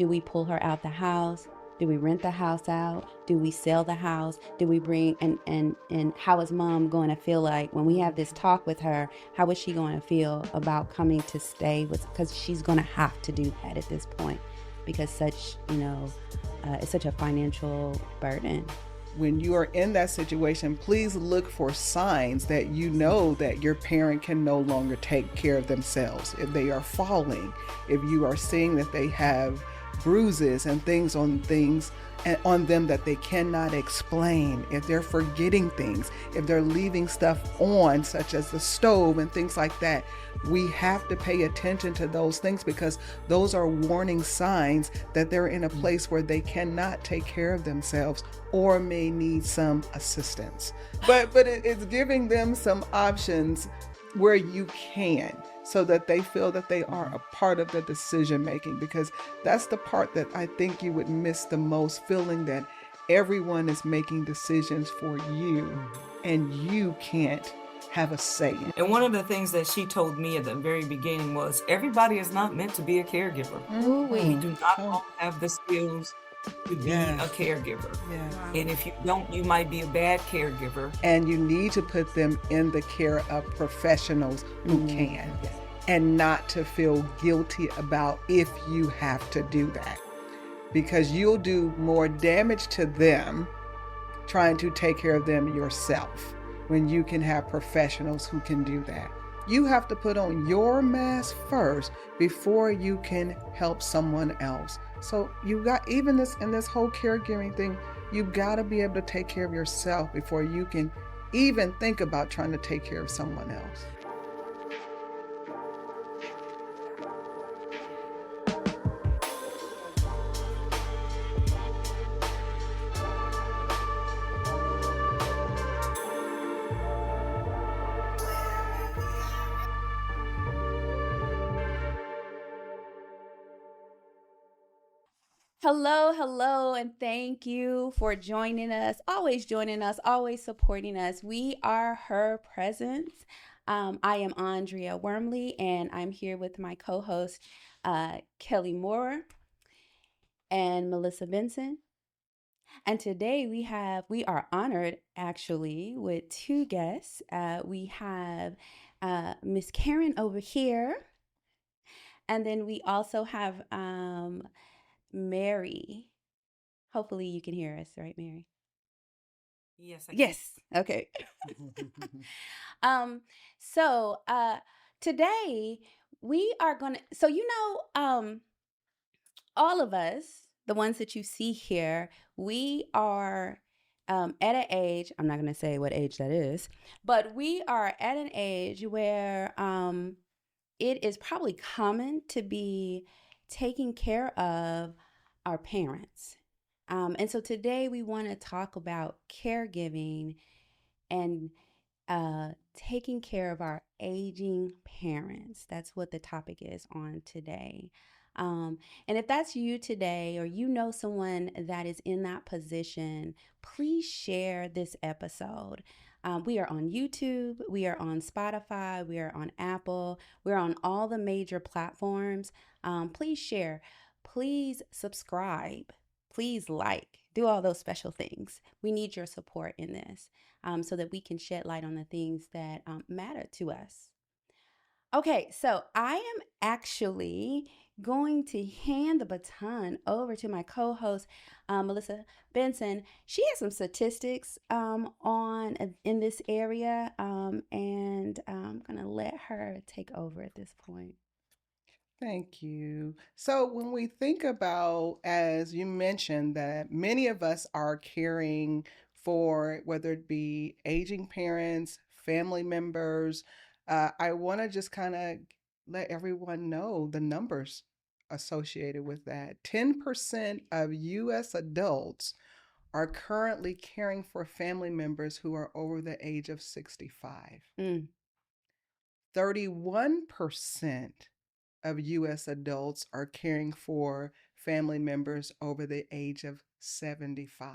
Do we pull her out the house? Do we rent the house out? Do we sell the house? Do we bring and how is mom going to feel like when we have this talk with her? How is she going to feel about coming to stay with? Because she's going to have to do that at this point, because it's such a financial burden. When you are in that situation, please look for signs that you know that your parent can no longer take care of themselves. If they are falling, if you are seeing that they have bruises and things on them that they cannot explain, if they're forgetting things, if they're leaving stuff on, such as the stove and things like that, we have to pay attention to those things, because those are warning signs that they're in a place where they cannot take care of themselves or may need some assistance. But it's giving them some options where you can, so that they feel that they are a part of the decision making, because that's the part that I think you would miss the most, feeling that everyone is making decisions for you and you can't have a say. And one of the things that she told me at the very beginning was, everybody is not meant to be a caregiver. We do not all have the skills to be a caregiver. Yeah. And if you don't, you might be a bad caregiver. And you need to put them in the care of professionals who can, and not to feel guilty about if you have to do that, because you'll do more damage to them trying to take care of them yourself when you can have professionals who can do that. You have to put on your mask first before you can help someone else. So you got, even in this whole caregiving thing, you've got to be able to take care of yourself before you can even think about trying to take care of someone else. Hello, and thank you for joining us, always supporting us. We are Her Presence. I am Andrea Wormley, and I'm here with my co-host, Kelly Moore and Melissa Benson. And today we are honored actually with two guests. We have Miss Karen over here, and then we also have Mary. Hopefully you can hear us, right, Mary? Yes, I can. Yes. Okay. So today we are gonna, all of us, the ones that you see here, we are at an age, I'm not gonna say what age that is, but we are at an age where it is probably common to be taking care of our parents. And so today we want to talk about caregiving and taking care of our aging parents. That's what the topic is on today. And if that's you today, or you know someone that is in that position, please share this episode. We are on YouTube, we are on Spotify, we are on Apple, we're on all the major platforms. Please share, please subscribe, please like, do all those special things. We need your support in this so that we can shed light on the things that matter to us. Okay, so I am actually going to hand the baton over to my co-host, Melissa Benson. She has some statistics in this area, and I'm gonna let her take over at this point. Thank you. So when we think about, as you mentioned, that many of us are caring for, whether it be aging parents, family members, I want to just kind of let everyone know the numbers associated with that. 10% of U.S. adults are currently caring for family members who are over the age of 65. 31% of U.S. adults are caring for family members over the age of 75.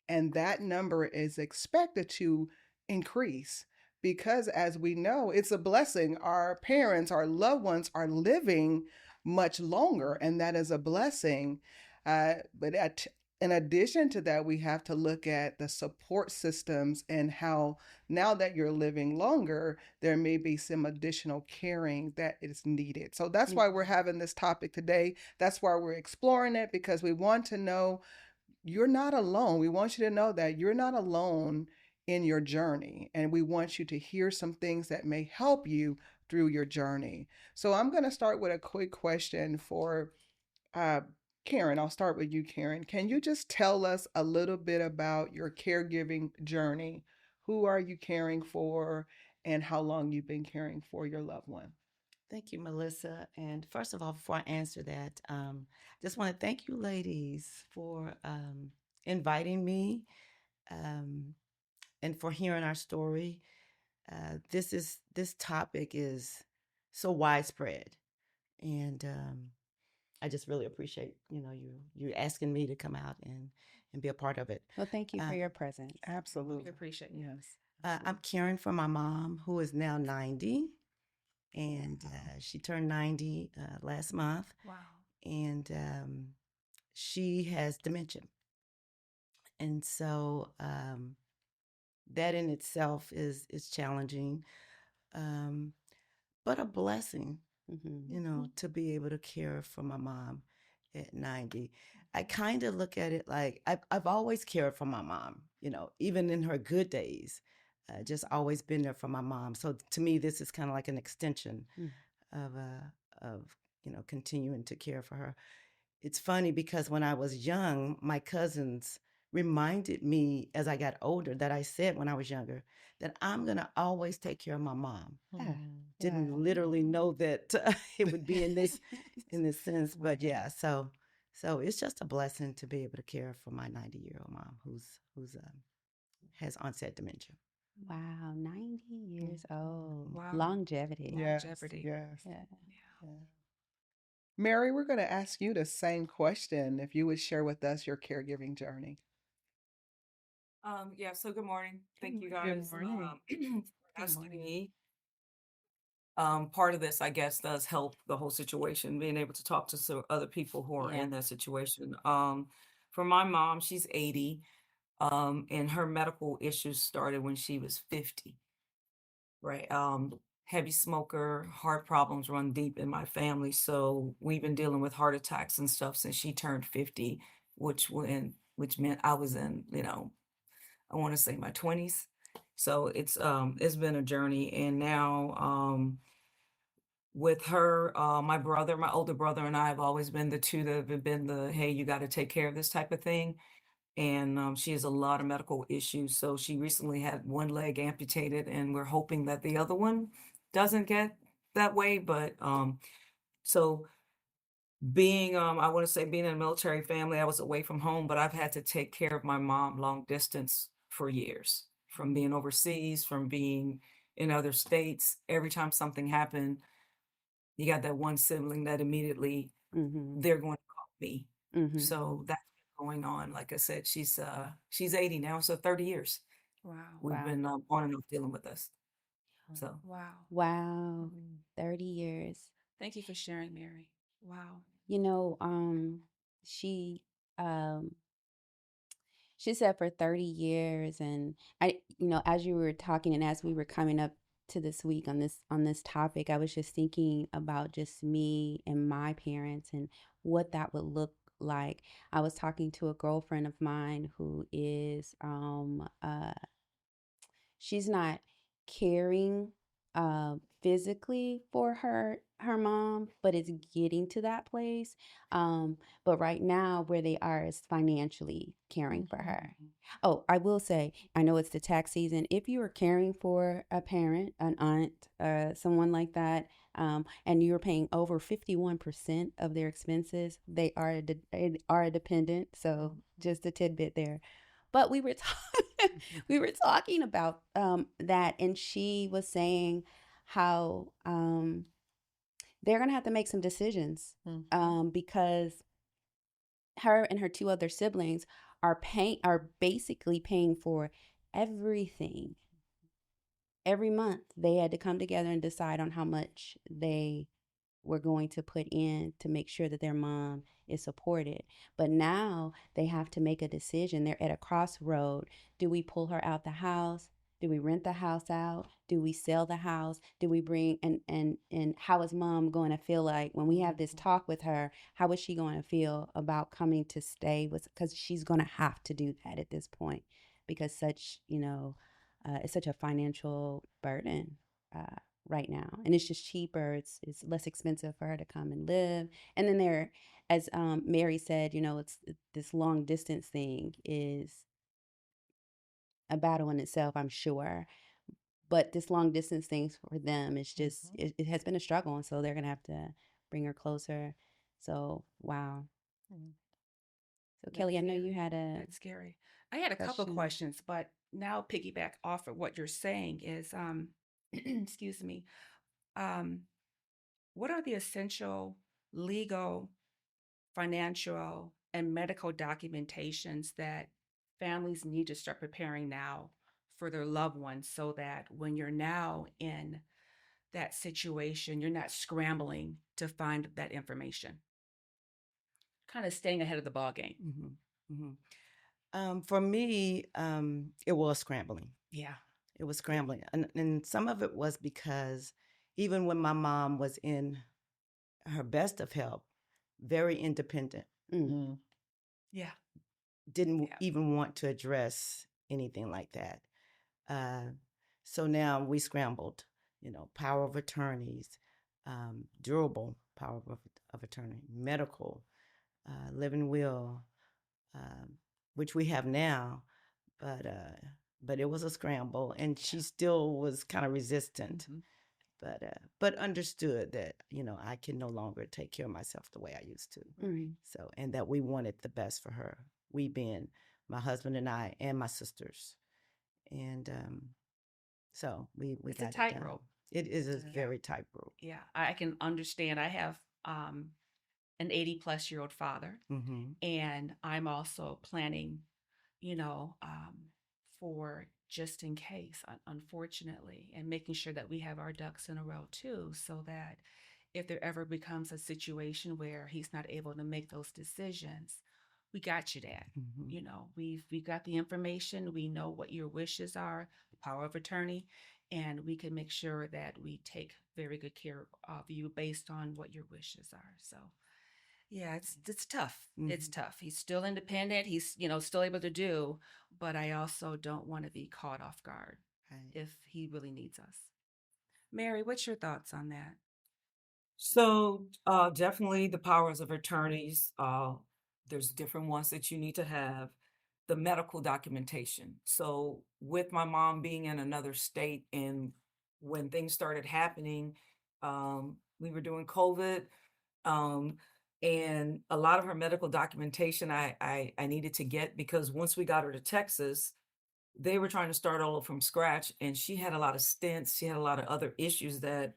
And that number is expected to increase because, as we know, it's a blessing. Our parents, our loved ones are living much longer, and that is a blessing. But in addition to that, we have to look at the support systems and how now that you're living longer, there may be some additional caring that is needed. So that's why we're having this topic today. That's why we're exploring it, because we want to know you're not alone. We want you to know that you're not alone in your journey. And we want you to hear some things that may help you through your journey. So I'm going to start with a quick question for uh, Karen. I'll start with you, Karen. Can you just tell us a little bit about your caregiving journey? Who are you caring for, and how long you've been caring for your loved one? Thank you, Melissa. And first of all, before I answer that, just want to thank you, ladies, for inviting me um, and for hearing our story. This topic is so widespread, and I just really appreciate you asking me to come out and be a part of it. Well, thank you for your presence. Absolutely. We appreciate it. Yes. I'm caring for my mom, who is now 90. And she turned 90 last month. Wow. And she has dementia. And so that in itself is challenging, but a blessing, to be able to care for my mom at 90. I kind of look at it like I've always cared for my mom, even in her good days. Just always been there for my mom. So to me, this is kind of like an extension of continuing to care for her. It's funny because when I was young, my cousins reminded me as I got older that I said when I was younger that I'm gonna always take care of my mom. Didn't literally know that it would be in this sense, but yeah. So it's just a blessing to be able to care for my 90-year-old mom who's has onset dementia. Wow, 90 years old. Wow. Longevity. Yes. Longevity. Yes. Yeah. Yeah. Mary, we're going to ask you the same question. If you would share with us your caregiving journey. Yeah, so good morning. Thank you Good guys morning. for asking me. Part of this, I guess, does help the whole situation, being able to talk to other people who are Yeah. in that situation. For my mom, she's 80, and her medical issues started when she was 50, right? Heavy smoker, heart problems run deep in my family. So we've been dealing with heart attacks and stuff since she turned 50, which meant I was in, I want to say my 20s. So it's been a journey. And now with her, my older brother and I have always been the two that have been hey, you got to take care of this type of thing. And she has a lot of medical issues. So she recently had one leg amputated, and we're hoping that the other one doesn't get that way. But so I want to say being in a military family, I was away from home, but I've had to take care of my mom long distance for years, from being overseas, from being in other states. Every time something happened, you got that one sibling that immediately they're going to call me. So that's going on. Like I said, she's 80 now, so 30 years. Wow. We've been on and off dealing with this. So Wow. Wow. 30 years. Thank you for sharing, Mary. Wow. She she said for 30 years, and as you were talking and as we were coming up to this week on this topic, I was just thinking about just me and my parents and what that would look like. I was talking to a girlfriend of mine who is she's not caring physically for her mom, but it's getting to that place. But right now where they are is financially caring for her. Oh, I will say, I know it's the tax season. If you are caring for a parent, an aunt, someone like that, and you're paying over 51% of their expenses, they are a dependent. So just a tidbit there. But we were we were talking about that, and she was saying how they're gonna have to make some decisions because her and her two other siblings are basically paying for everything. Every month they had to come together and decide on how much they were going to put in to make sure that their mom is supported. But now they have to make a decision. They're at a crossroad. Do we pull her out the house? Do we rent the house out? Do we sell the house? Do we bring and how is mom going to feel like when we have this talk with her? How is she going to feel about coming to stay with? Because she's going to have to do that at this point, because it's such a financial burden right now, and it's just cheaper. It's less expensive for her to come and live. And then as Mary said, it's this long distance thing is a battle in itself, I'm sure. But this long distance thing for them is just it has been a struggle, and so they're gonna have to bring her closer. So wow. So That's Kelly, I know you scary. had a That's scary. I had a couple question. questions, but now piggyback off of what you're saying is, excuse me, um, what are the essential legal, financial, and medical documentations that families need to start preparing now for their loved ones so that when you're now in that situation, you're not scrambling to find that information? Kind of staying ahead of the ball game. For me, it was scrambling. Yeah. It was scrambling. And some of it was because even when my mom was in her best of health, very independent, Yeah. didn't Yeah. even want to address anything like that. So now we scrambled, power of attorneys, durable power of attorney, medical, living will, which we have now, but it was a scramble, and she still was kind of resistant, but understood that I can no longer take care of myself the way I used to. So, and that we wanted the best for her. We being my husband and I and my sisters, and so we It's got a it done. tightrope. It is a very tightrope. Yeah, I can understand. I have an 80-plus-year-old father, and I'm also planning, you know, um, for just in case, unfortunately, and making sure that we have our ducks in a row too, so that if there ever becomes a situation where he's not able to make those decisions, we got you, Dad. We've got the information. We know what your wishes are, the power of attorney, and we can make sure that we take very good care of you based on what your wishes are. So, yeah, it's tough. It's tough. He's still independent. He's still able to do, but I also don't want to be caught off guard if he really needs us. Mary, what's your thoughts on that? So definitely the powers of attorneys. There's different ones that you need to have. The medical documentation. So with my mom being in another state, and when things started happening, we were doing COVID, um, and a lot of her medical documentation I needed to get, because once we got her to Texas, they were trying to start all over from scratch, and she had a lot of stents. She had a lot of other issues that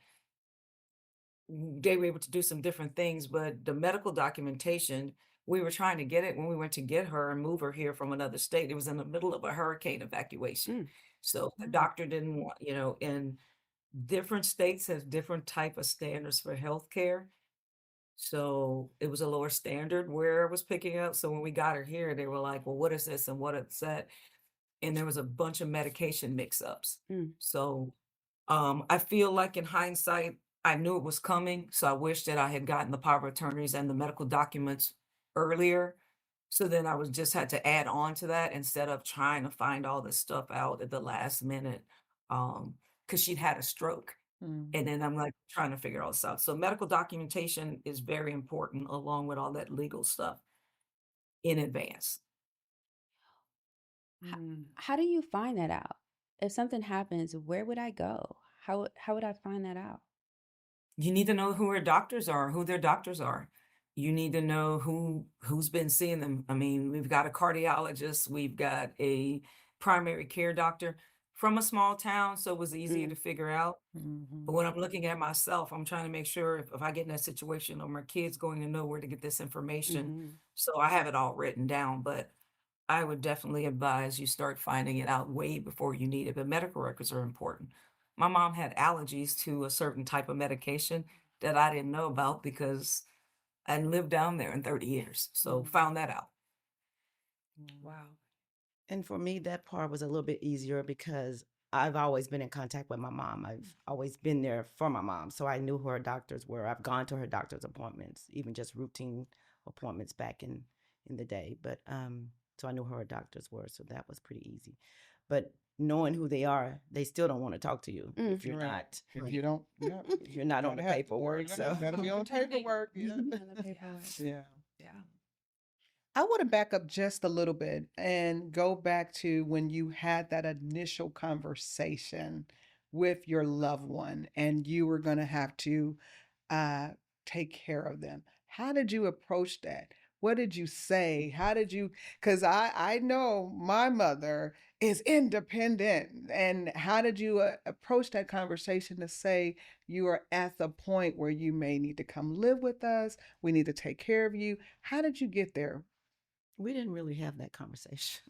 they were able to do some different things, but the medical documentation, we were trying to get it when we went to get her and move her here from another state. It was in the middle of a hurricane evacuation. So the doctor didn't want, and different states has different type of standards for healthcare. So it was a lower standard where it was picking up. So when we got her here, they were like, well, what is this and what is that? And there was a bunch of medication mix-ups. So I feel like in hindsight, I knew it was coming. So I wish that I had gotten the power of attorneys and the medical documents earlier. So then I was just had to add on to that instead of trying to find all this stuff out at the last minute. Because she'd had a stroke. And then I'm like trying to figure all this out. So medical documentation is very important along with all that legal stuff in advance. How do you find that out? If something happens, where would I go? How would I find that out? You need to know who her doctors are, who their doctors are. You need to know who's been seeing them. I mean, we've got a cardiologist, we've got a primary care doctor from a small town, so it was easier to figure out. But when I'm looking at myself, I'm trying to make sure if I get in that situation, or my kids going to know where to get this information. So I have it all written down, but I would definitely advise you start finding it out way before you need it. But medical records are important. My mom had allergies to a certain type of medication, that I didn't know about because I hadn't lived down there in 30 years. So found that out. Wow. And for me, that part was a little bit easier because I've always been in contact with my mom. I've always been there for my mom. So I knew who her doctors were. I've gone to her doctor's appointments, even just routine appointments back in the day. But so I knew who her doctors were. So that was pretty easy. But knowing who they are, they still don't want to talk to you if you're not. If you don't, yeah, if you're not on the paperwork. So gotta be on paperwork. Yeah. On the paperwork. Yeah. Yeah. I want to back up just a little bit and go back to when you had that initial conversation with your loved one and you were going to have to uh, take care of them. How did you approach that? What did you say? How did you? Because I know my mother is independent. And how did you approach that conversation to say you are at the point where you may need to come live with us? We need to take care of you. How did you get there? we didn't really have that conversation.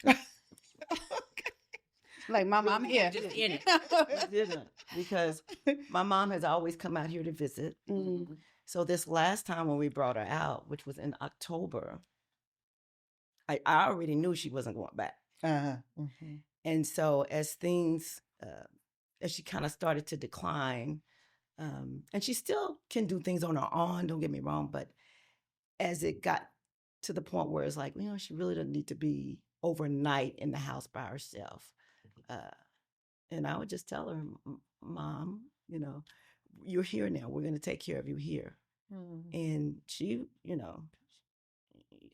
Like my mom here. Just in it. We didn't, because my mom has always come out here to visit. Mhm. So this last time when we brought her out, which was in October, I already knew she wasn't going back. Mhm. And so as things, as she kind of started to decline, and she still can do things on her own, don't get me wrong, but as it got to the point where it's like, she really doesn't need to be overnight in the house by herself. And I would just tell her, Mom, you're here now. We're going to take care of you here. And she,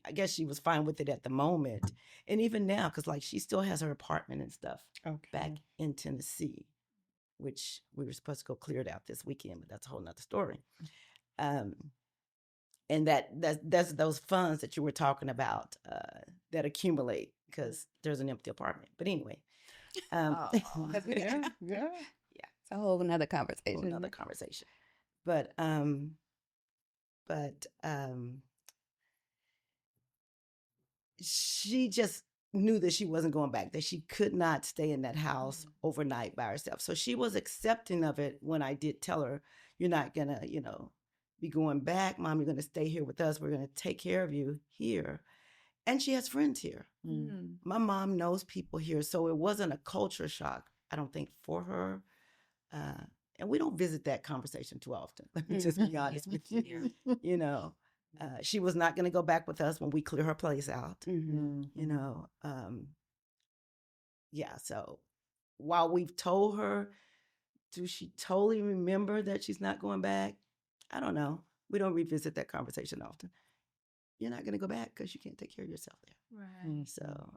I guess she was fine with it at the moment. And even now, because like she still has her apartment and stuff back in Tennessee, which we were supposed to go clear it out this weekend, but that's a whole nother story. And that's those funds that you were talking about that accumulate because there's an empty apartment. But anyway. Oh. Yeah. It's a whole nother conversation. Whole nother conversation. But she just knew that she wasn't going back, that she could not stay in that house overnight by herself. So she was accepting of it when I did tell her, you're not gonna, be going back, Mom, you're gonna stay here with us. We're gonna take care of you here. And she has friends here. My mom knows people here. So it wasn't a culture shock, I don't think, for her. And we don't visit that conversation too often. Let me just be honest with you. She was not going to go back with us when we clear her place out. Yeah. So while we've told her, do she totally remember that she's not going back? I don't know. We don't revisit that conversation often. You're not going to go back because you can't take care of yourself there. Right. So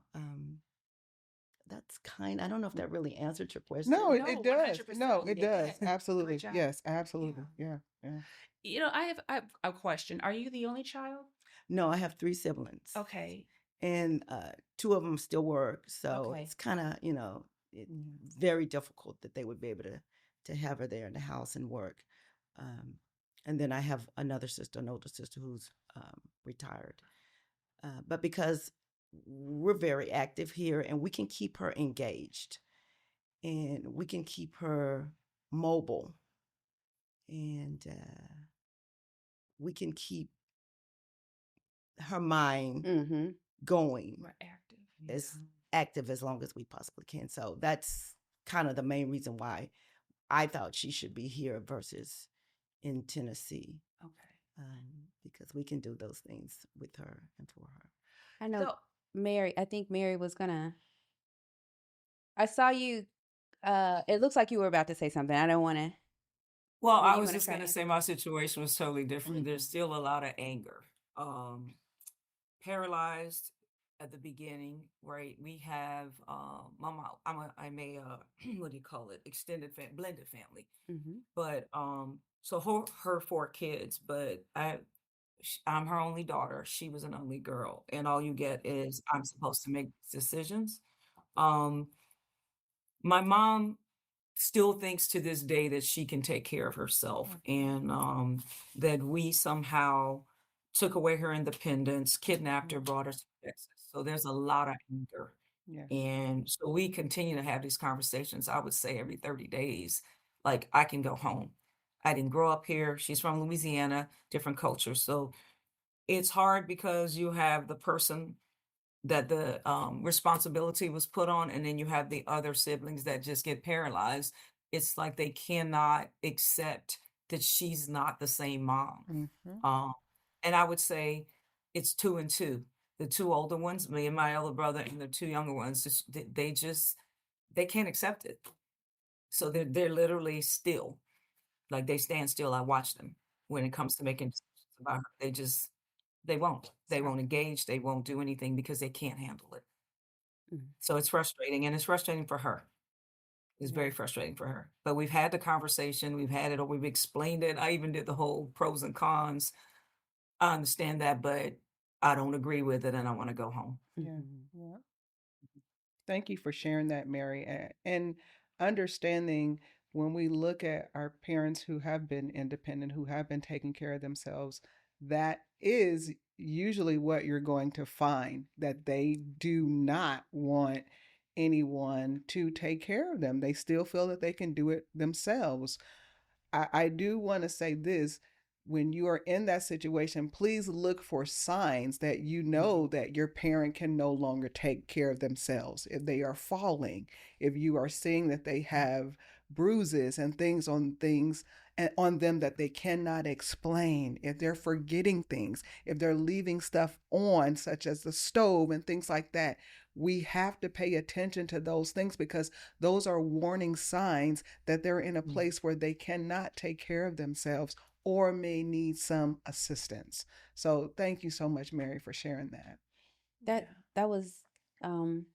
that's I don't know if that really answered your question. No, No, it does. 100%. No, it does. Yeah. Absolutely. Great job. Yes, absolutely. Yeah. I have a question. Are you the only child? No, I have 3 siblings. Okay. And 2 of them still work. So Okay. it's kind of, very difficult that they would be able to have her there in the house and work. And then I have another sister, an older sister who's retired. But because we're very active here and we can keep her engaged and we can keep her mobile and we can keep her mind going We're active. as active as long as we possibly can. So that's kind of the main reason why I thought she should be here versus in Tennessee. Okay. Because we can do those things with her and for her. I know So, Mary, I think Mary was I saw you, it looks like you were about to say something. I don't want to. Well, Maybe I you was wanna just try going to to say my situation was totally different. There's still a lot of anger. Paralyzed at the beginning, right? We have my mom. I'm a what do you call it? Extended blended family. But so her 4 kids, but I'm her only daughter. She was an only girl, and all you get is I'm supposed to make decisions. Um, my mom still thinks to this day that she can take care of herself, and that we somehow took away her independence, kidnapped her, brought her to Texas. So there's a lot of anger. Yeah. And so we continue to have these conversations, I would say every 30 days, like I can go home. I didn't grow up here. She's from Louisiana, different culture. So it's hard because you have the person that the responsibility was put on, and then you have the other siblings that just get paralyzed. It's like they cannot accept that she's not the same mom. Mm-hmm. Um, and I would say it's two and two. The two older ones, me and my elder brother, and the two younger ones, they can't accept it. So they're literally still, like they stand still. I watch them when it comes to making decisions about her. They won't engage. They won't do anything because they can't handle it. Mm. So it's frustrating, and it's frustrating for her. It's Yeah. very frustrating for her. But we've had the conversation, we've had it, or we've explained it. I even did the whole pros and cons. I understand that, but I don't agree with it, and I want to go home. Yeah. Mhm. Yeah. Thank you for sharing that, Mary, and understanding when we look at our parents who have been independent, who have been taking care of themselves, that is usually what you're going to find, that they do not want anyone to take care of them. They still feel that they can do it themselves. I do want to say this: when you are in that situation, please look for signs that you know that your parent can no longer take care of themselves. If they are falling, if you are seeing that they have bruises and things and on them that they cannot explain, if they're forgetting things, if they're leaving stuff on, such as the stove and things like that, we have to pay attention to those things because those are warning signs that they're in a place where they cannot take care of themselves or may need some assistance. So thank you so much, Mary, for sharing that. That was um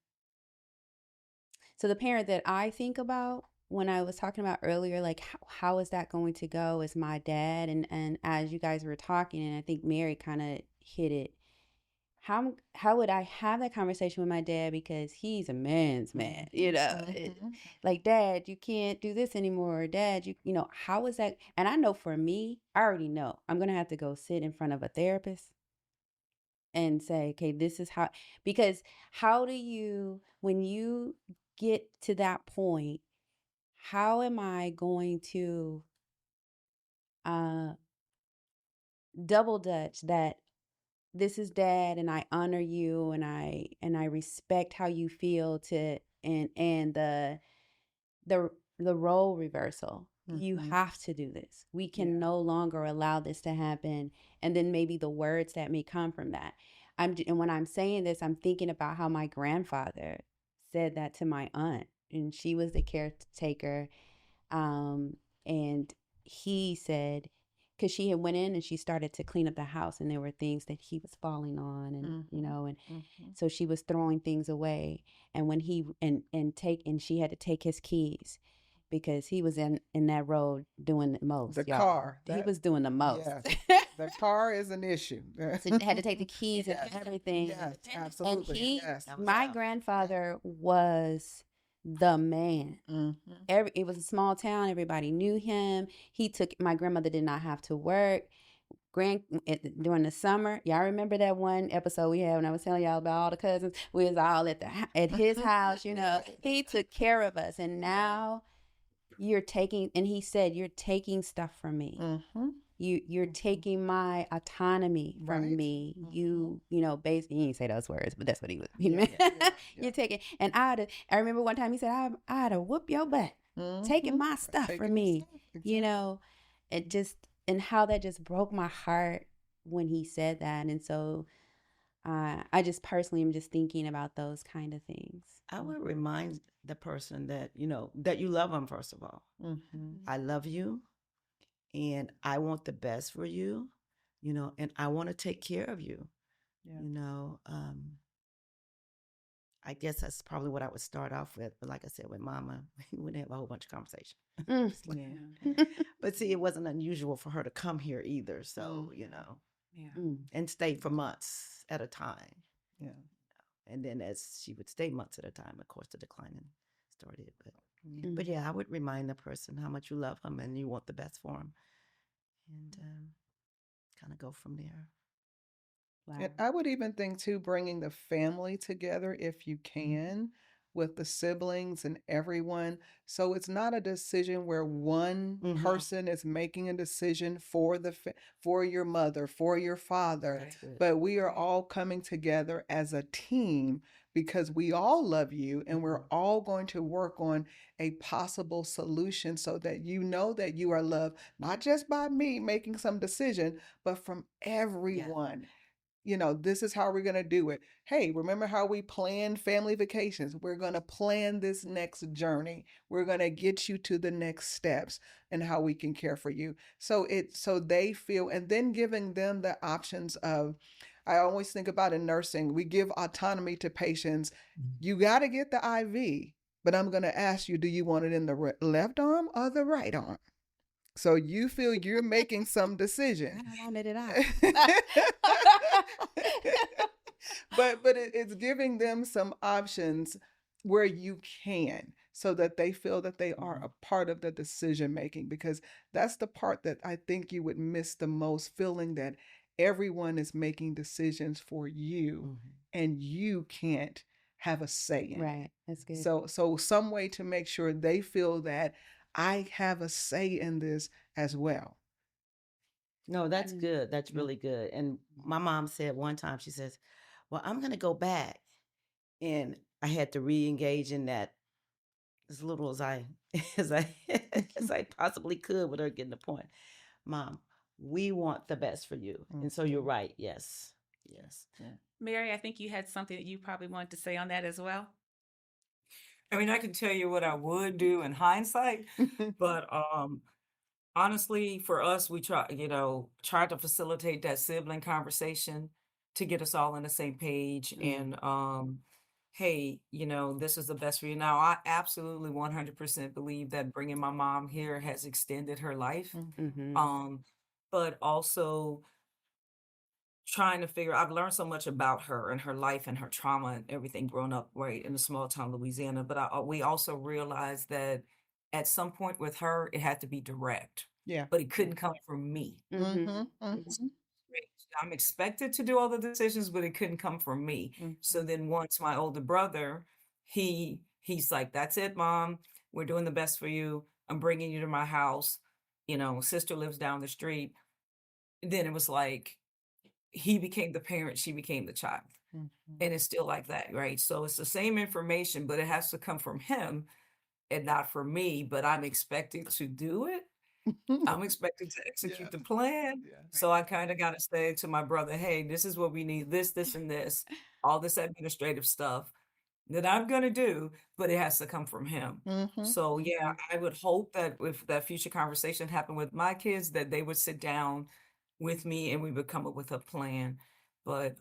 so the parent that I think about when I was talking about earlier, like how is that going to go, is my dad. And as you guys were talking, and I think Mary kind of hit it, how would I have that conversation with my dad, because he's a man's man, like, Dad, you can't do this anymore, Dad, how is that? And I know for me, I already know I'm gonna have to go sit in front of a therapist and say, okay, this is how, because how do you, when you get to that point, how am I going to uh double dutch that this is Dad, and I honor you, and I respect how you feel, to and the the role reversal. You have to do this. We can no longer allow this to happen. And then maybe the words that may come from that. And when I'm saying this, I'm thinking about how my grandfather said that to my aunt, and she was the caretaker. And he said, because she had went in and she started to clean up the house, and there were things that he was falling on, and so she was throwing things away. And when he and she had to take his keys, because he was in that road doing the most. The y'all. car. He was doing the most. Yes. The car is an issue. So had to take the keys and everything. Yes, And absolutely. my grandfather was the man. It was a small town. Everybody knew him. My grandmother did not have to work. During the summer, y'all remember that one episode we had when I was telling y'all about all the cousins? We was all at his house. He took care of us. And now you're taking, and he said, you're taking stuff from me. You're taking my autonomy from me. Basically, he didn't say those words, but that's what he meant. You're taking, and I remember one time he said, I had to whoop your butt, taking my stuff from me. It just, and how that just broke my heart when he said that. And so I just personally am just thinking about those kind of things. I would remind the person that, that you love them, first of all. I love you, and I want the best for you, and I want to take care of you. I guess that's probably what I would start off with. But like I said, with Mama, we wouldn't have a whole bunch of conversation. But see, it wasn't unusual for her to come here either. So, and stay for months at a time. And then as she would stay months at a time, of course, the declining started. But yeah, I would remind the person how much you love them and you want the best for them. And kind of go from there. Wow. And I would even think too, bringing the family together if you can. with the siblings and everyone. So it's not a decision where one person is making a decision for for your mother, for your father, but we are all coming together as a team because we all love you and we're all going to work on a possible solution so that you know that you are loved, not just by me making some decision, but from everyone. You know, this is how we're going to do it. Hey, remember how we planned family vacations? We're going to plan this next journey. We're going to get you to the next steps and how we can care for you. So they feel, and then giving them the options of, I always think about in nursing, we give autonomy to patients. You got to get the IV, but I'm going to ask you, do you want it in the left arm or the right arm? So you feel you're making some decision. I wanted it out. but it's giving them some options where you can, so that they feel that they are a part of the decision making, because that's the part that I think you would miss the most, feeling that everyone is making decisions for you and you can't have a say in it. Right. That's good. So some way to make sure they feel that I have a say in this as well. No, that's good. That's really good. And my mom said one time, she says, well, I'm going to go back. And I had to re-engage in that as little as I as I possibly could with her getting the point. Mom, we want the best for you. And so you're right. Yes. Yes. Yeah. Mary, I think you had something that you probably wanted to say on that as well. I mean, I can tell you what I would do in hindsight, but honestly, for us, we tried to facilitate that sibling conversation to get us all on the same page. And hey, this is the best for you. Now, I absolutely 100% believe that bringing my mom here has extended her life. But also trying to figure, I've learned so much about her and her life and her trauma and everything growing up right in a small town, Louisiana. But we also realized that at some point with her, it had to be direct. Yeah. But it couldn't come from me. I'm expected to do all the decisions, but it couldn't come from me. So then once my older brother, he's like, that's it, Mom. We're doing the best for you. I'm bringing you to my house. Sister lives down the street. Then it was like, he became the parent, she became the child. And it's still like that, right? So it's the same information, but it has to come from him and not from me. But I'm expected to do it. I'm expected to execute the plan. So I kind of got to say to my brother, hey, this is what we need, this, and this, all this administrative stuff that I'm going to do, but it has to come from him. So yeah, I would hope that if that future conversation happened with my kids, that they would sit down with me and we would come up with a plan. But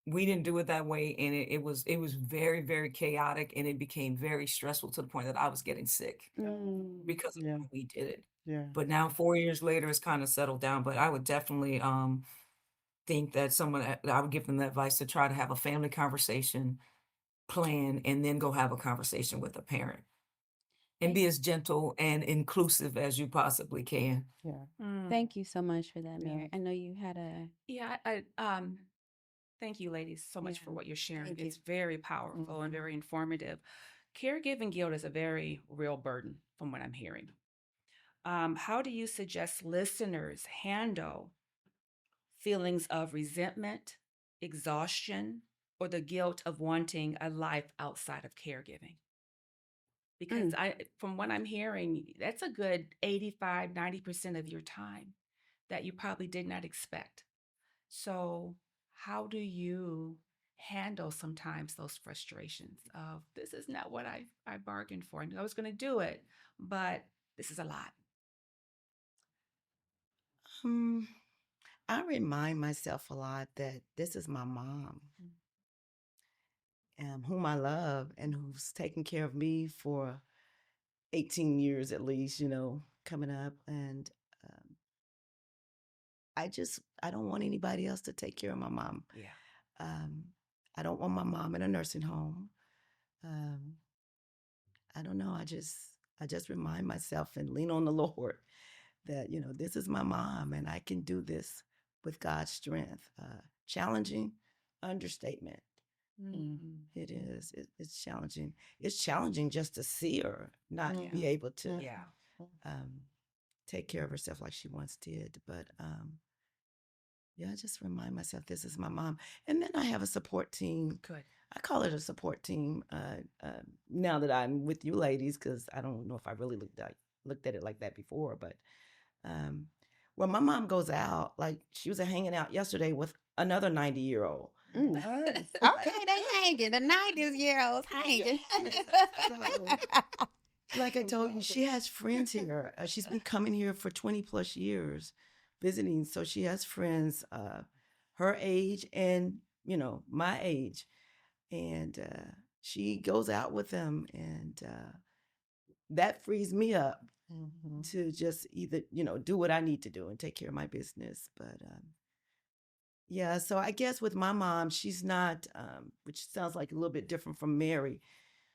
we didn't do it that way, and it was very, very chaotic, and it became very stressful to the point that I was getting sick because of how we did it. But now 4 years later, it's kind of settled down. But I would definitely think that I would give them the advice to try to have a family conversation plan and then go have a conversation with a parent. And be as gentle and inclusive as you possibly can. Thank you so much for that, Mary. I know you had a... Yeah, thank you, ladies, so much for what you're sharing. Thank It's very powerful and very informative. Caregiving guilt is a very real burden from what I'm hearing. How do you suggest listeners handle feelings of resentment, exhaustion, or the guilt of wanting a life outside of caregiving? Because from what I'm hearing, that's a good 85, 90% of your time that you probably did not expect. So how do you handle sometimes those frustrations of, this is not what I bargained for. I knew I was going to do it, but this is a lot. I remind myself a lot that this is my mom, whom I love and who's taken care of me for 18 years at least, coming up. And I don't want anybody else to take care of my mom. I don't want my mom in a nursing home. I don't know. I just remind myself and lean on the Lord that, this is my mom and I can do this with God's strength. Challenging, understatement. It is. It's challenging. It's challenging just to see her not be able to take care of herself like she once did. But yeah, I just remind myself this is my mom. And then I have a support team. Good. I call it a support team now that I'm with you ladies, because I don't know if I really looked at it like that before. But when my mom goes out, like she was hanging out yesterday with another 90-year-old. Okay, they hanging. The 90-year-olds hanging. Like I told you, she has friends here. She's been coming here for 20 plus years visiting. So she has friends her age and, my age. And she goes out with them. And that frees me up to just either, do what I need to do and take care of my business. But yeah, so I guess with my mom, she's not, which sounds like a little bit different from Mary.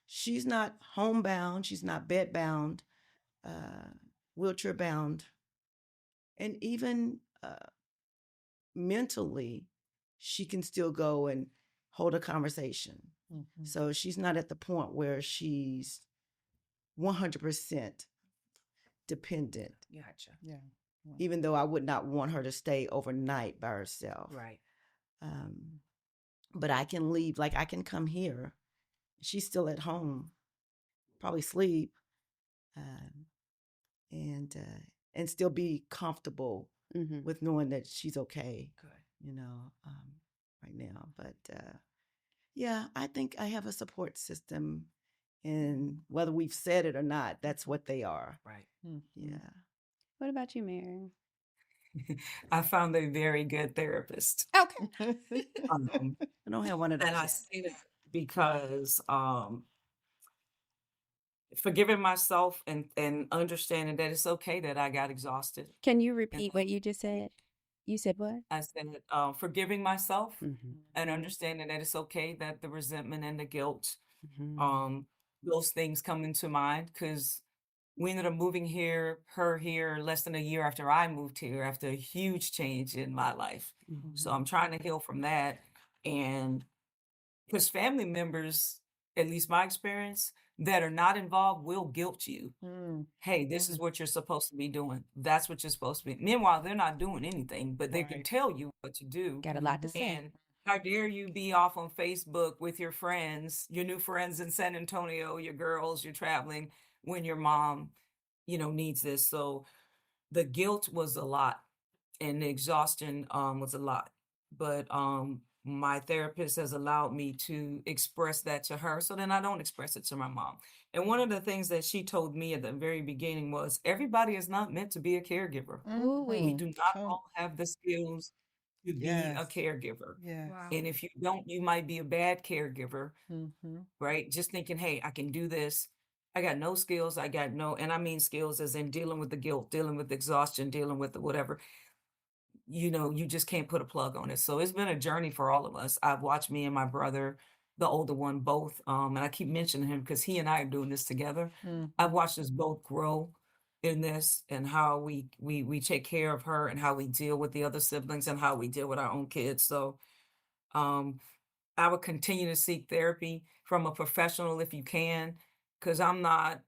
She's not homebound. She's not bedbound, wheelchair bound. And even mentally, she can still go and hold a conversation. So she's not at the point where she's 100% dependent. Gotcha. Yeah. Even though I would not want her to stay overnight by herself. Right. But I can leave, like I can come here. She's still at home, probably sleep, and still be comfortable with knowing that she's okay. Good. Right now. But yeah, I think I have a support system, and whether we've said it or not, that's what they are. Right. Yeah. What about you, Mary? I found a very good therapist. Okay. I don't have one of those. And I say that because forgiving myself and understanding that it's okay that I got exhausted. Can you repeat what you just said? You said what? I said forgiving myself and understanding that it's okay that the resentment and the guilt, those things come into mind, because we ended up moving her here less than a year after I moved here, after a huge change in my life. So I'm trying to heal from that. And because family members, at least my experience, that are not involved will guilt you. Hey, this is what you're supposed to be doing. That's what you're supposed to be. Meanwhile, they're not doing anything, but they can tell you what to do. Got a lot to say. And how dare you be off on Facebook with your friends, your new friends in San Antonio, your girls, you're traveling when your mom, needs this. So the guilt was a lot and the exhaustion was a lot. But my therapist has allowed me to express that to her, so then I don't express it to my mom. And one of the things that she told me at the very beginning was, everybody is not meant to be a caregiver. We do not all have the skills to be a caregiver. Yeah. Wow. And if you don't, you might be a bad caregiver, right? Just thinking, hey, I can do this. I got no skills. And I mean skills as in dealing with the guilt, dealing with exhaustion, dealing with the whatever. You just can't put a plug on it. So it's been a journey for all of us. I've watched me and my brother, the older one, both, and I keep mentioning him because he and I are doing this together. I've watched us both grow in this, and how we take care of her, and how we deal with the other siblings, and how we deal with our own kids. So I would continue to seek therapy from a professional if you can, because I'm not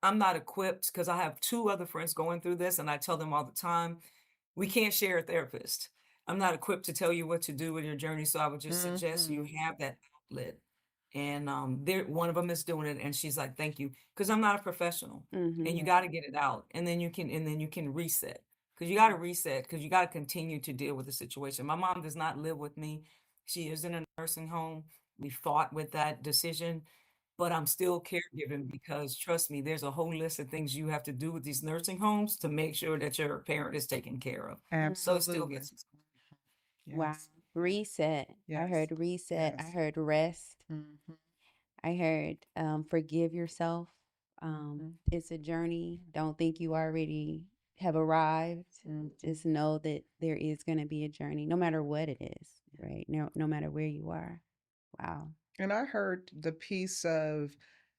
equipped, because I have two other friends going through this, and I tell them all the time, we can't share a therapist. I'm not equipped to tell you what to do with your journey. So I would just suggest you have that outlet. And one of them is doing it, and she's like, thank you. Because I'm not a professional. And you got to get it out. And then you can reset. Because you got to reset, because you got to continue to deal with the situation. My mom does not live with me. She is in a nursing home. We fought with that decision. But I'm still caregiving, because trust me, there's a whole list of things you have to do with these nursing homes to make sure that your parent is taken care of. So it still Absolutely. gets. Wow. Reset. I heard reset. I Yes. heard rest. I heard forgive yourself. It's a journey. Don't think you already have arrived. Just know that there is going to be a journey, no matter what it is, right? No matter where you are. Wow. And I heard the piece of,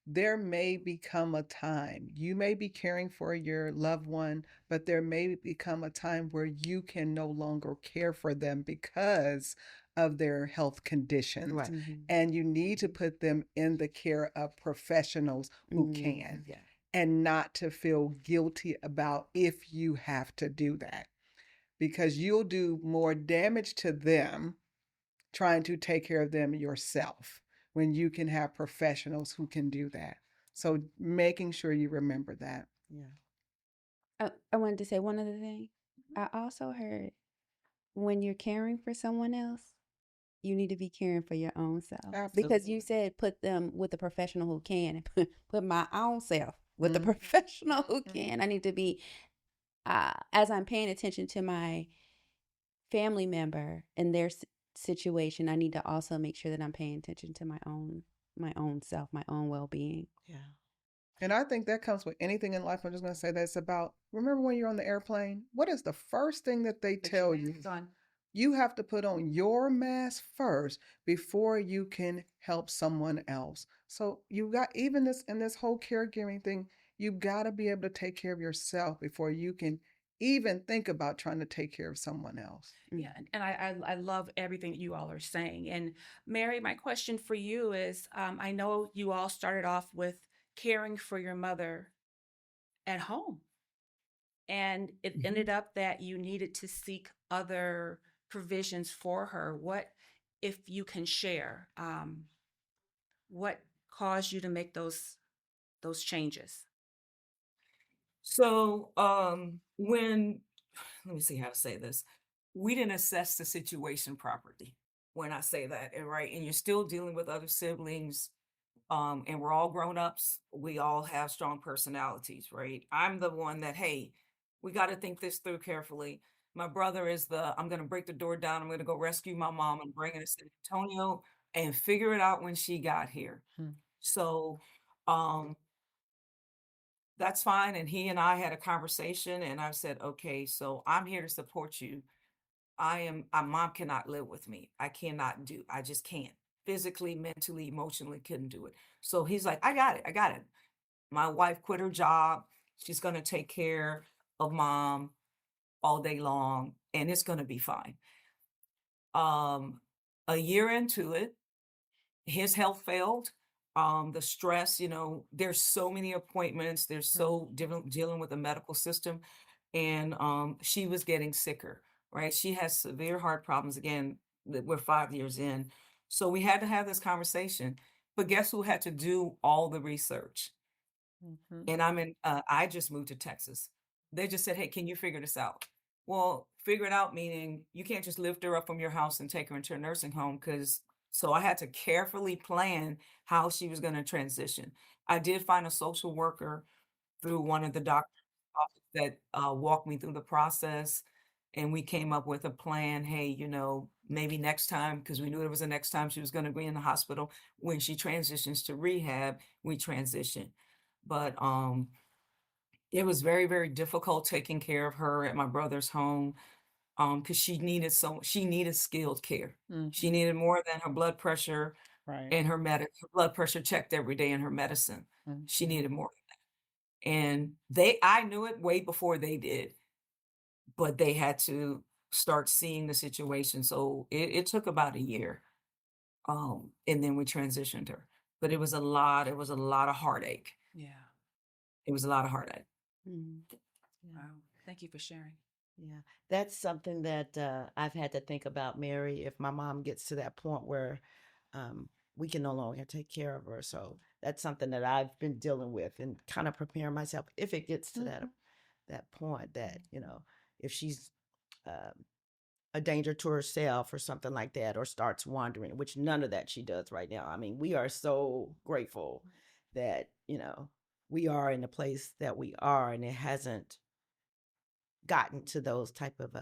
there may become a time, you may be caring for your loved one, but there may become a time where you can no longer care for them because of their health conditions. Right. And you need to put them in the care of professionals who can, and not to feel guilty about if you have to do that, because you'll do more damage to them trying to take care of them yourself when you can have professionals who can do that. So making sure you remember that. I wanted to say one other thing. I also heard when you're caring for someone else, you need to be caring for your own self. Absolutely. Because you said put them with a professional who can, and put my own self with a professional who can. I need to be, as I'm paying attention to my family member and their situation, I need to also make sure that I'm paying attention to my own self, my own well-being. And I think that comes with anything in life. I'm just going to say that it's about, remember when you're on the airplane, what is the first thing that they tell you? You have to put on your mask first before you can help someone else. So you got, even this in this whole caregiving thing, you've got to be able to take care of yourself before you can even think about trying to take care of someone else. Yeah, and I love everything that you all are saying. And Mary, my question for you is, I know you all started off with caring for your mother at home, and it ended up that you needed to seek other provisions for her. What, if you can share, what caused you to make those changes? So when let me see how to say this. We didn't assess the situation properly when I say that, and right, and you're still dealing with other siblings, and we're all grown-ups. We all have strong personalities, right? I'm the one that, hey, we got to think this through carefully. My brother is the, I'm going to break the door down. I'm going to go rescue my mom and bring her to San Antonio and figure it out when she got here. So, um, that's fine. And he and I had a conversation, and I said, okay, so I'm here to support you. My mom cannot live with me. I just can't. Physically, mentally, emotionally, couldn't do it. So he's like, I got it. I got it. My wife quit her job. She's going to take care of mom all day long, and it's going to be fine. A year into it, his health failed. The stress, there's so many appointments. There's so different dealing with the medical system. And she was getting sicker, right? She has severe heart problems. Again, we're 5 years in. So we had to have this conversation. But guess who had to do all the research? And I just moved to Texas. They just said, hey, can you figure this out? Well, figure it out, meaning you can't just lift her up from your house and take her into a nursing home, so I had to carefully plan how she was going to transition. I did find a social worker through one of the doctors that walked me through the process, and we came up with a plan. Hey, maybe next time, because we knew there was a next time she was going to be in the hospital. When she transitions to rehab, we transition. But it was very, very difficult taking care of her at my brother's home, because she needed skilled care. She needed more than her blood pressure and her her blood pressure checked every day and her medicine. She needed more. And I knew it way before they did, but they had to start seeing the situation. So it took about a year. And then we transitioned her. But it was a lot of heartache. Yeah. It was a lot of heartache. Wow. Thank you for sharing. Yeah, that's something that I've had to think about, Mary, if my mom gets to that point where we can no longer take care of her. So that's something that I've been dealing with and kind of preparing myself if it gets to that point that, if she's a danger to herself or something like that, or starts wandering, which none of that she does right now. I mean, we are so grateful that, we are in the place that we are, and it hasn't gotten to those type of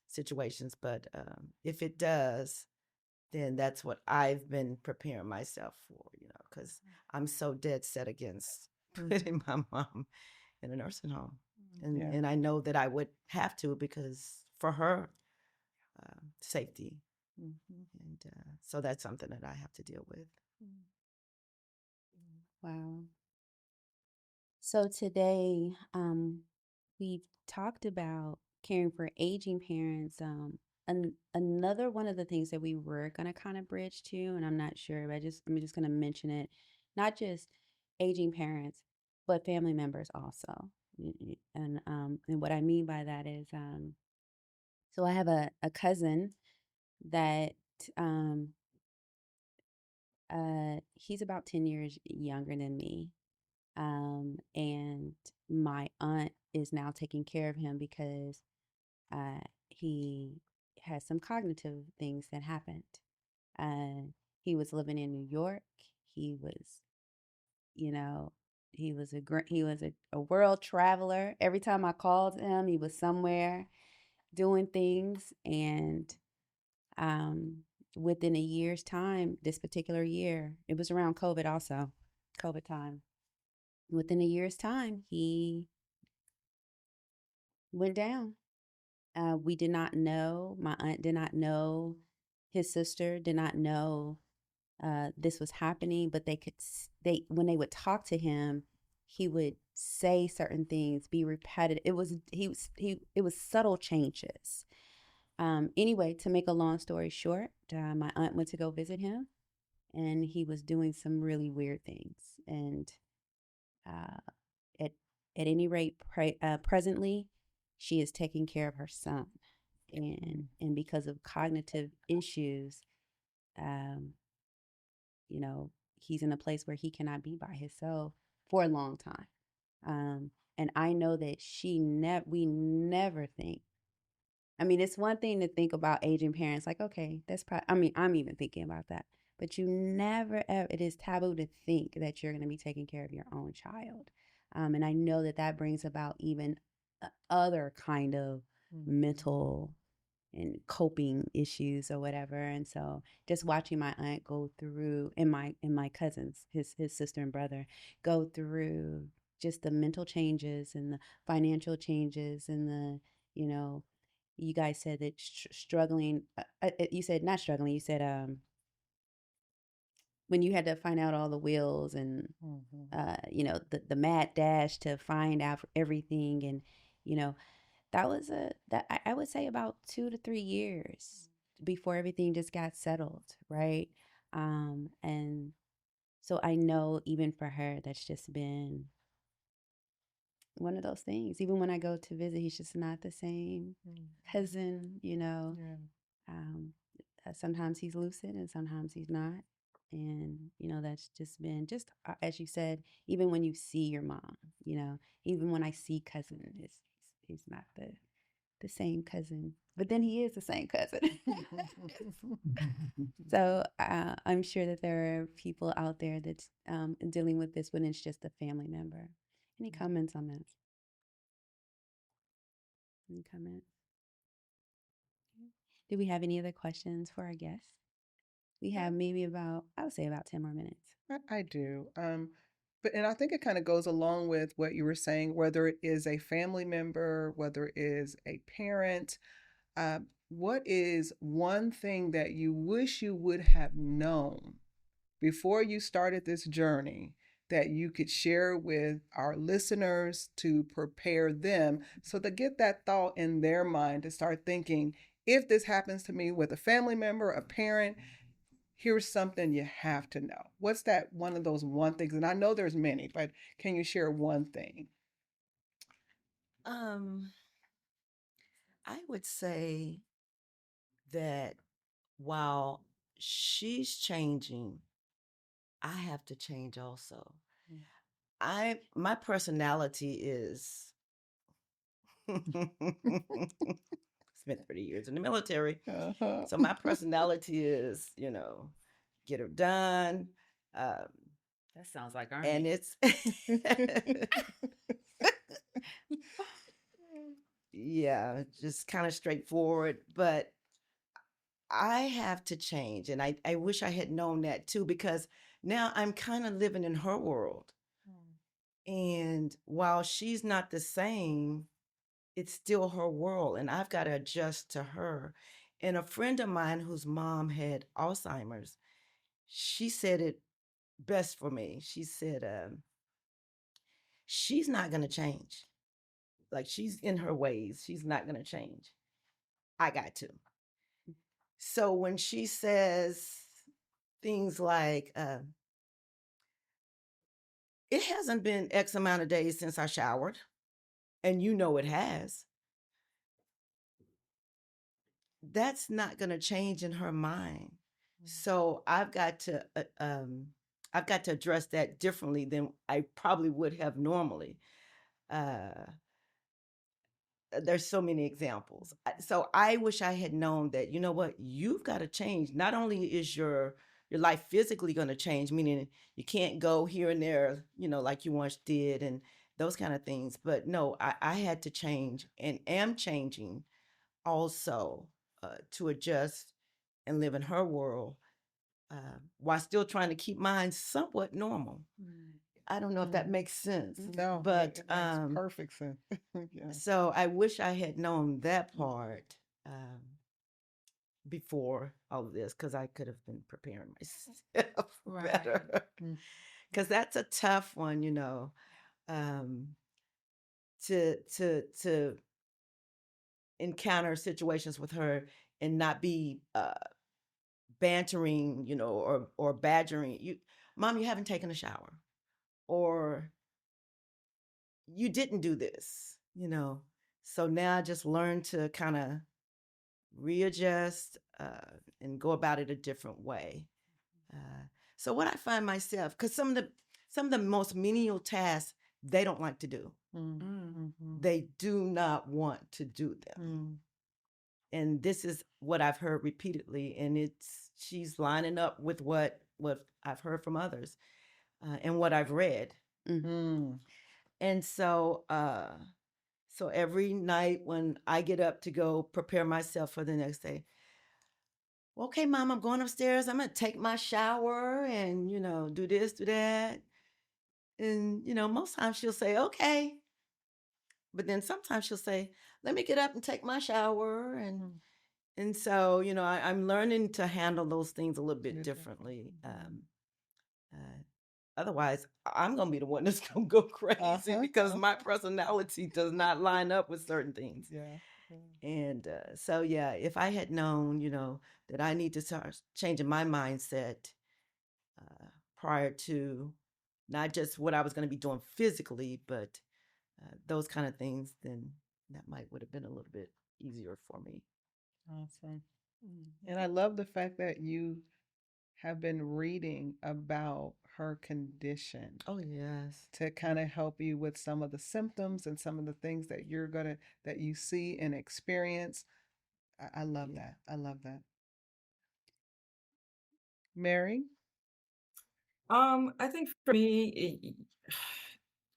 situations. But if it does, then that's what I've been preparing myself for, because I'm so dead set against putting my mom in a nursing home. And I know that I would have to, because for her safety. And so that's something that I have to deal with. Wow. So today, we've talked about caring for aging parents, another one of the things that we were going to kind of bridge to, and I'm not sure, but I'm just going to mention it, not just aging parents, but family members also. And what I mean by that is, so I have a cousin that um, he's about 10 years younger than me. And my aunt is now taking care of him because he has some cognitive things that happened. Uh, he was living in New York. He was, you know, he was a world traveler. Every time I called him, he was somewhere doing things. And um, within a year's time, this particular year, it was around COVID also, COVID time. Within a year's time, he went down. We did not know. My aunt did not know. His sister did not know this was happening. But they when they would talk to him, he would say certain things, be repetitive. It was subtle changes. Anyway, to make a long story short, my aunt went to go visit him, and he was doing some really weird things. And uh, at at any rate, presently, she is taking care of her son, and because of cognitive issues, um, you know, he's in a place where he cannot be by himself for a long time. And I know that we never think. I mean, it's one thing to think about aging parents, like, okay, that's probably, I mean, I'm even thinking about that. But you never, ever, it is taboo to think that you're going to be taking care of your own child. And I know that that brings about even other kind of mental and coping issues or whatever. And so just watching my aunt go through, and my cousins, his sister and brother, go through just the mental changes and the financial changes and the, you know, you guys said that struggling, you said not struggling, you said when you had to find out all the wills and you know, the mad dash to find out everything. And you know, that was that I would say about 2 to 3 years before everything just got settled, right? And so I know even for her, that's just been one of those things. Even when I go to visit, he's just not the same cousin, you know. Yeah. Um, sometimes he's lucid and sometimes he's not. And, you know, that's just been just, as you said, even when you see your mom, you know, even when I see cousin, he's not the same cousin, but then he is the same cousin. So I'm sure that there are people out there that's dealing with this when it's just a family member. Any comments on that? Any comments? Do we have any other questions for our guests? We have maybe about, I would say about 10 more minutes. I do. And I think it kind of goes along with what you were saying, whether it is a family member, whether it is a parent. What is one thing that you wish you would have known before you started this journey that you could share with our listeners to prepare them so to get that thought in their mind to start thinking, if this happens to me with a family member, a parent, here's something you have to know. What's that one of those one things? And I know there's many, but can you share one thing? I would say that while she's changing, I have to change also. My personality is spent 30 years in the military. Uh-huh. So my personality is, you know, get her done. That sounds like Army. And it's yeah, just kind of straightforward. But I have to change. And I wish I had known that too, because now I'm kind of living in her world. And while she's not the same, it's still her world. And I've got to adjust to her. And a friend of mine whose mom had Alzheimer's, she said it best for me. She said, she's not going to change. Like, she's in her ways. She's not going to change. I got to. So when she says things like, it hasn't been X amount of days since I showered, and you know it has, that's not going to change in her mind. So I've got to address that differently than I probably would have normally. There's so many examples. So I wish I had known that, you know what, you've got to change. Not only is your life physically going to change, meaning you can't go here and there, like you once did and those kind of things. But no, I had to change and am changing also to adjust and live in her world while still trying to keep mine somewhat normal. I don't know if that makes sense. No, but it makes perfect sense. Yeah. So I wish I had known that part before all of this, because I could have been preparing myself better. Because that's a tough one, to encounter situations with her and not be bantering, or badgering you. Mom, you haven't taken a shower, or you didn't do this, So now I just learned to kind of readjust and go about it a different way. So what I find myself, because some of the most menial tasks they don't like to do. They do not want to do them. And this is what I've heard repeatedly, and she's lining up with what I've heard from others and what I've read. And so so every night when I get up to go prepare myself for the next day, okay, Mom, I'm going upstairs. I'm going to take my shower and, do this, do that. And, most times she'll say, okay. But then sometimes she'll say, let me get up and take my shower. And so, I'm learning to handle those things a little bit differently. Otherwise, I'm going to be the one that's going to go crazy because my personality does not line up with certain things. Yeah. And so, yeah, if I had known, that I need to start changing my mindset prior to not just what I was going to be doing physically, but those kind of things, then that would have been a little bit easier for me. Awesome. And I love the fact that you have been reading about her condition. Oh, yes. To kind of help you with some of the symptoms and some of the things that that you see and experience. I love that. I love that. Mary? I think for me,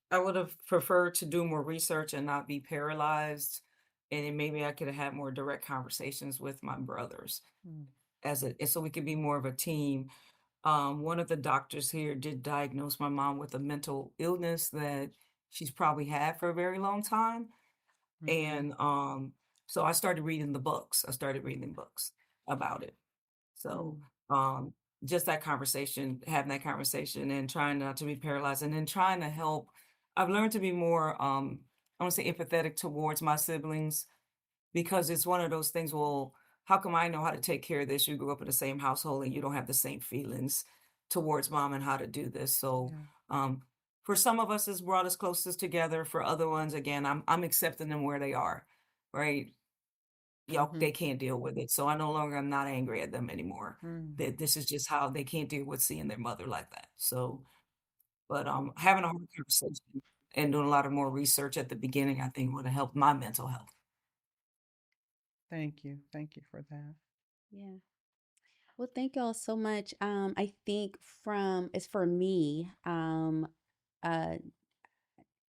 I would have preferred to do more research and not be paralyzed. And then maybe I could have had more direct conversations with my brothers so we could be more of a team. One of the doctors here did diagnose my mom with a mental illness that she's probably had for a very long time. And so I started reading the books. I started reading books about it. So just that conversation, having that conversation and trying not to be paralyzed and then trying to help. I've learned to be more, I want to say empathetic towards my siblings, because it's one of those things, well, how come I know how to take care of this? You grew up in the same household and you don't have the same feelings towards mom and how to do this. So for some of us, it's brought us closest together. For other ones, again, I'm accepting them where they are, right? Y'all, they can't deal with it. So I no longer am not angry at them anymore. That this is just how they can't deal with seeing their mother like that. So, but having a hard conversation and doing a lot of more research at the beginning, I think would have helped my mental health. Thank you. Thank you for that. Yeah. Well, thank y'all so much. I think it's for me, now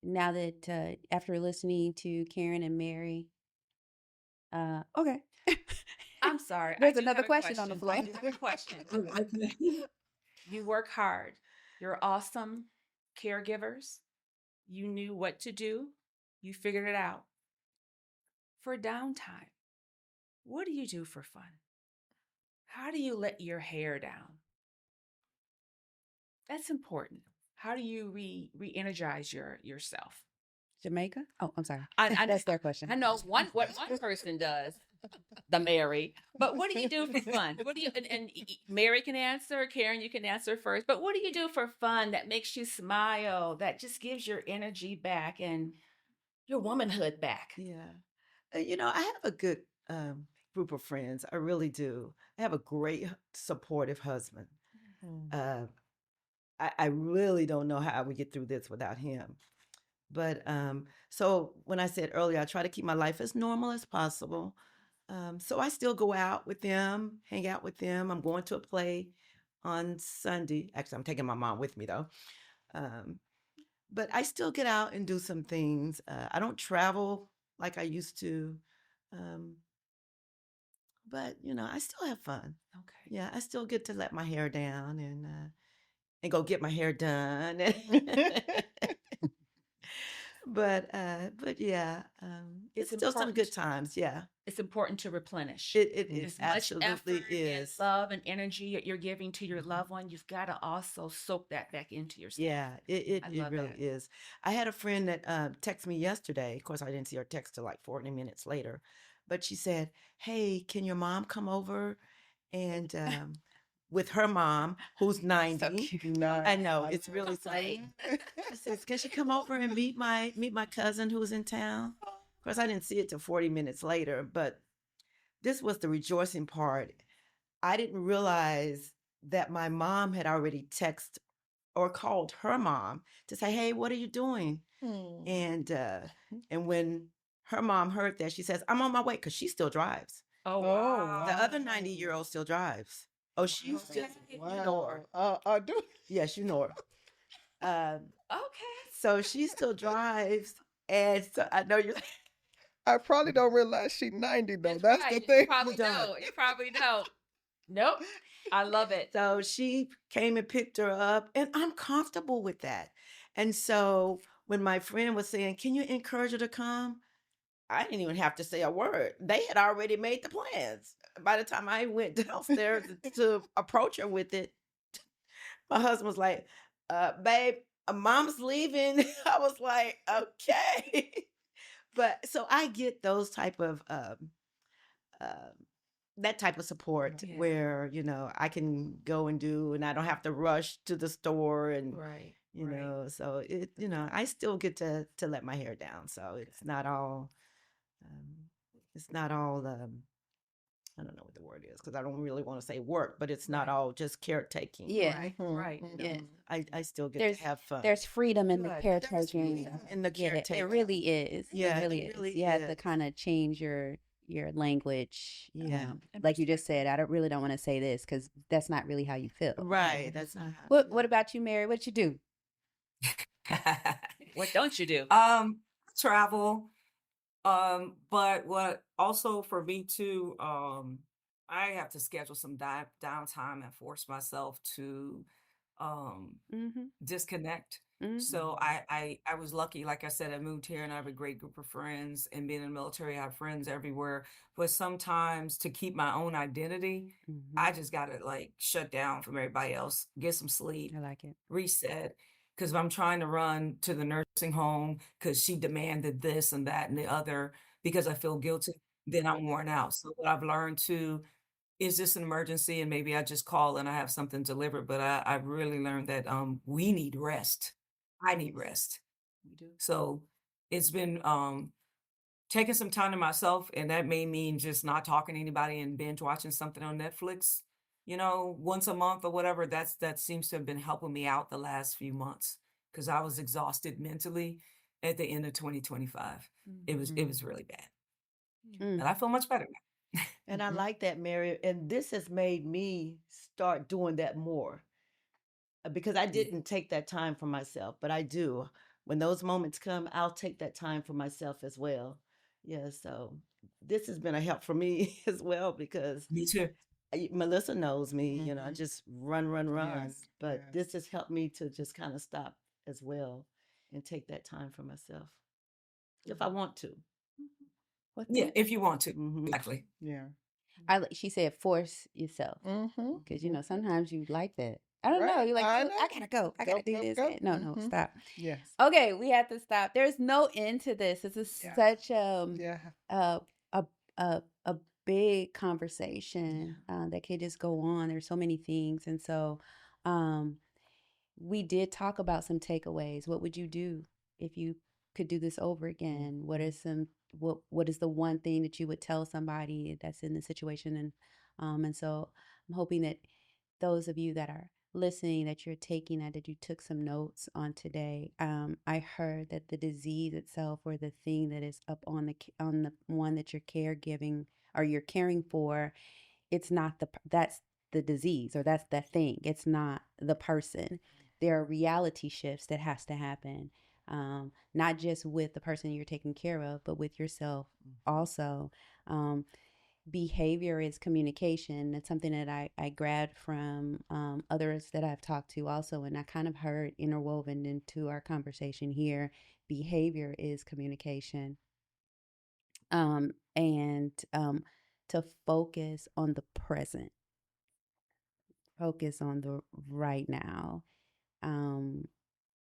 that after listening to Karen and Mary, okay. I'm sorry. There's I do another have a question on the floor. I do have a question. You work hard. You're awesome caregivers. You knew what to do. You figured it out. For downtime, what do you do for fun? How do you let your hair down? That's important. How do you re-energize yourself? Jamaica? Oh, I'm sorry. I That's their question. I know what one person does. the Mary. But what do you do for fun? What do you and Mary can answer, Karen, you can answer first. But what do you do for fun that makes you smile, that just gives your energy back and your womanhood back? Yeah. I have a good group of friends. I really do. I have a great, supportive husband. Uh, I really don't know how we get through this without him. But so when I said earlier, I try to keep my life as normal as possible. So I still go out with them, hang out with them. I'm going to a play on Sunday. Actually, I'm taking my mom with me though. Um, but I still get out and do some things. I don't travel like I used to. Um, but I still have fun. Okay. Yeah, I still get to let my hair down and go get my hair done. But yeah, it's still some good times. Yeah, It's important to replenish. it As much absolutely effort and is. love and energy that you're giving to your loved one, you've got to also soak that back into yourself. Yeah, it I it love really that. is. I had a friend that texted me yesterday. Of course, I didn't see her text till like 40 minutes later, but she said, "Hey, can your mom come over and with her mom, who's 90?" So cute. I know it's really sweet. I says, "Can she come over and meet my cousin who's in town?" Of course, I didn't see it till 40 minutes later, but this was the rejoicing part. I didn't realize that my mom had already texted or called her mom to say, "Hey, what are you doing?" And when her mom heard that, she says, "I'm on my way," because she still drives. Oh, Oh, wow. The other 90-year-old still drives. Oh, she's just you know her. I do. Yes, you know her. Okay. So she still drives, and so I know you're. I probably don't realize she's 90 though. That's the right. thing. You probably don't. don't. You probably don't. Nope. I love it. So she came and picked her up, and I'm comfortable with that. And so when my friend was saying, "Can you encourage her to come?" I didn't even have to say a word. They had already made the plans. By the time I went downstairs to approach her with it, my husband was like, "Babe, mom's leaving." I was like, "Okay." But so I get those type of um, that type of support Yeah. where I can go and do, and I don't have to rush to the store, and Right. so I still get to let my hair down, so it's not all I don't know what the word is because I don't really want to say work, but it's not all just caretaking. Yeah. Right. Mhm, Right. mhm. Yeah. I still get There's to have fun. there's freedom in the Good. There's caretaking. freedom in the Yeah, caretaking. it really is. Yeah, It really it is. really You have to is. kind of change your language. Yeah. Like you just said, I really don't want to say this because that's not really how you feel. Right. That's not how I What feel. about you, Mary? What you do? What don't you do? Travel. But what also for me too, I have to schedule some downtime and force myself to um Mm-hmm. disconnect. Mm-hmm. So I was lucky, like I said, I moved here and I have a great group of friends, and being in the military, I have friends everywhere. But sometimes to keep my own identity, I just gotta like shut down from everybody else, get some sleep, I like it. reset. Because if I'm trying to run to the nursing home because she demanded this and that and the other because I feel guilty, then I'm worn out. So what I've learned to is this an emergency and maybe I just call and I have something delivered. But I've really learned that we need rest. I need rest. We do. So it's been taking some time to myself, and that may mean just not talking to anybody and binge watching something on Netflix, once a month or whatever. That seems to have been helping me out the last few months because I was exhausted mentally at the end of 2025. It was really bad, Mm. and I feel much better now. And I like that, Mary. And this has made me start doing that more because I Yeah. didn't take that time for myself, but I do. When those moments come, I'll take that time for myself as well. Yeah, so this has been a help for me as well because Me too. Melissa knows me, I just run, Yes, but yes. this has helped me to just kind of stop as well and take that time for myself if I want to. What's Yeah, that? if you want to. Mhm. Exactly. Yeah. She said force yourself Mm-hmm. because sometimes you like that. I don't know. Right, You're like, I "Oh, know. I gotta go. I gotta Go, do go, this. go. No, no, Mhm. stop. Yes. Okay, we have to stop. There's no end to this. This is Yeah. such Yeah. a a big conversation that could just go on. There's so many things. And so we did talk about some takeaways. What would you do if you could do this over again? What is what is the one thing that you would tell somebody that's in the situation? And so I'm hoping that those of you that are listening, that you're taking that you took some notes on today. I heard that the disease itself, or the thing that is up on the one that you're caregiving or you're caring for, it's not that's the disease, or that's the thing. It's not the person. There are reality shifts that has to happen, not just with the person you're taking care of, but with yourself also. Behavior is communication. That's something that I grabbed from others that I've talked to also, and I kind of heard interwoven into our conversation here. Behavior is communication. And to focus on the present, focus on the right now,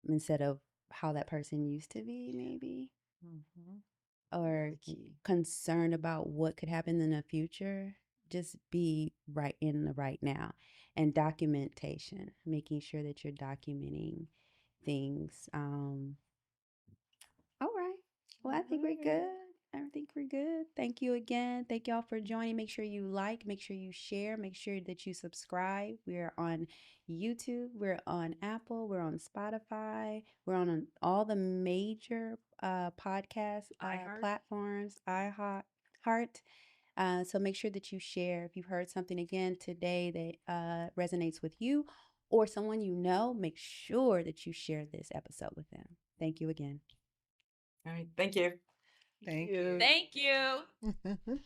instead of how that person used to be, maybe, or concerned about what could happen in the future. Just be right in the right now. And documentation, making sure that you're documenting things. All right. Well, I think we're good. I think we're good. Thank you again. Thank y'all for joining. Make sure you like, make sure you share, make sure that you subscribe. We're on YouTube, we're on Apple, we're on Spotify, we're on all the major podcast platforms, iHeart. So make sure that you share. If you've heard something again today that resonates with you or someone you know, make sure that you share this episode with them. Thank you again. All right. Thank you. Thank you. Thank you.